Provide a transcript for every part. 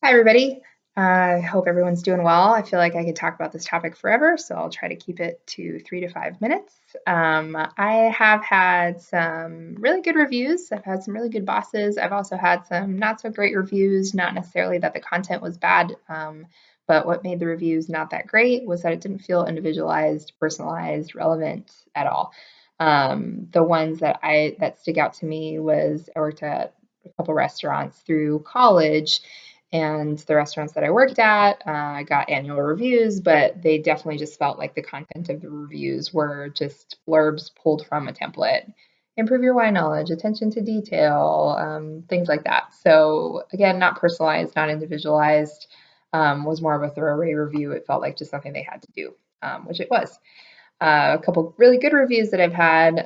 Hi, everybody. I hope everyone's doing well. I feel like I could talk about this topic forever, so I'll try to keep it to 3 to 5 minutes. I have had some really good reviews. I've had some really good bosses. I've also had some not so great reviews, not necessarily that the content was bad, but what made the reviews not that great was that it didn't feel individualized, personalized, relevant at all. The ones that stick out to me was I worked at a couple restaurants through college, and the restaurants that I worked at, I got annual reviews, but they definitely just felt like the content of the reviews were just blurbs pulled from a template. Improve your wine knowledge, attention to detail, things like that. So again, not personalized, not individualized, was more of a throwaway review. It felt like just something they had to do, which it was. A couple really good reviews that I've had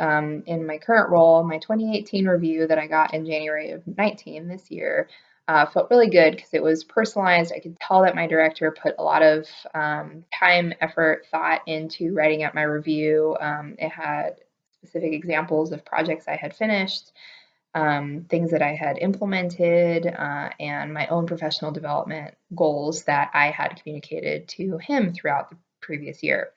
in my current role. My 2018 review that I got in January of 19 this year felt really good because it was personalized. I could tell that my director put a lot of time, effort, thought into writing out my review. It had specific examples of projects I had finished, things that I had implemented, and my own professional development goals that I had communicated to him throughout the previous year.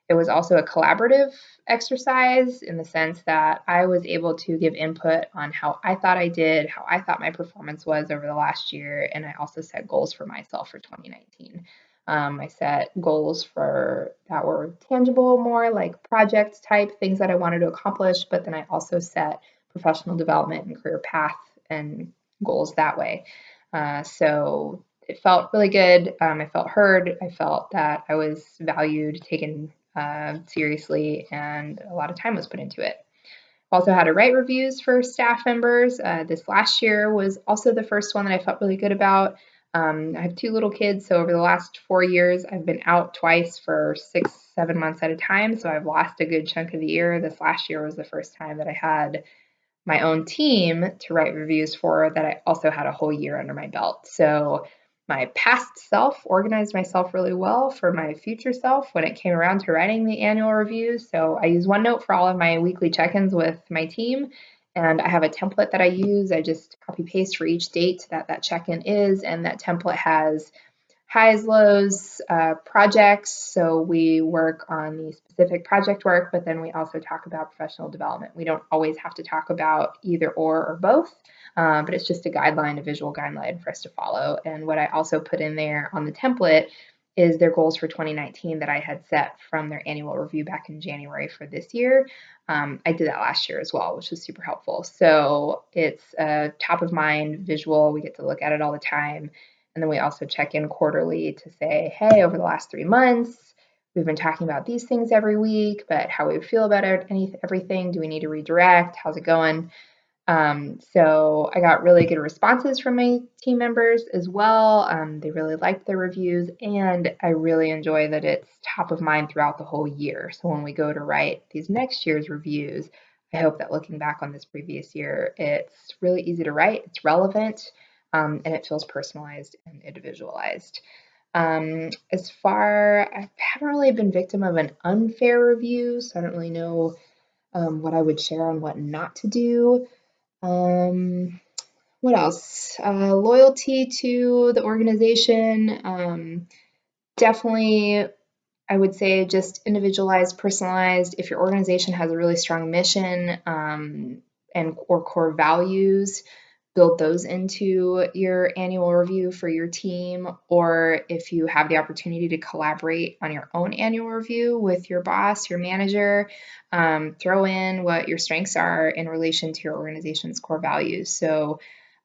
It was also a collaborative exercise in the sense that I was able to give input on how I thought I did, how I thought my performance was over the last year, and I also set goals for myself for 2019. I set goals for that were tangible, more like project type things that I wanted to accomplish, but then I also set professional development and career path and goals that way. So it felt really good. I felt heard. I felt that I was valued, taken seriously, and a lot of time was put into it. Also had to write reviews for staff members. This last year was also the first one that I felt really good about. I have two little kids, so over the last 4 years, I've been out twice for 6, 7 months at a time, so I've lost a good chunk of the year. This last year was the first time that I had my own team to write reviews for that I also had a whole year under my belt. So my past self organized myself really well for my future self when it came around to writing the annual reviews. So I use OneNote for all of my weekly check-ins with my team, and I have a template that I use. I just copy paste for each date that check-in is, and that template has highs, lows, projects. So we work on the specific project work, but then we also talk about professional development. We don't always have to talk about either or both, but it's just a guideline, a visual guideline for us to follow. And what I also put in there on the template is their goals for 2019 that I had set from their annual review back in January for this year. I did that last year as well, which was super helpful. So it's a top of mind visual. We get to look at it all the time. And then we also check in quarterly to say, hey, over the last 3 months, we've been talking about these things every week, but how we feel about everything. Do we need to redirect? How's it going? So I got really good responses from my team members as well. They really liked the reviews, and I really enjoy that it's top of mind throughout the whole year. So when we go to write these next year's reviews, I hope that looking back on this previous year, it's really easy to write, it's relevant, and it feels personalized and individualized. I haven't really been victim of an unfair review, so I don't really know what I would share on what not to do. What else? Loyalty to the organization. Definitely, I would say just individualized, personalized. If your organization has a really strong mission and or core values, build those into your annual review for your team. Or if you have the opportunity to collaborate on your own annual review with your boss, your manager, throw in what your strengths are in relation to your organization's core values. So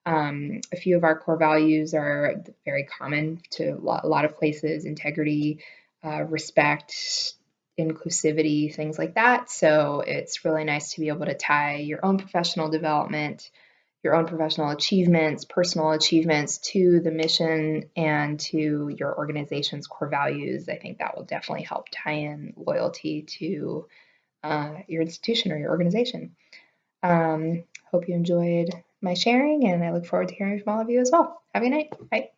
a few of our core values are very common to a lot of places: integrity, respect, inclusivity, things like that. So it's really nice to be able to tie your own professional development, your own professional achievements, personal achievements to the mission and to your organization's core values. I think that will definitely help tie in loyalty to your institution or your organization. Hope you enjoyed my sharing, and I look forward to hearing from all of you as well. Have a good night. Bye.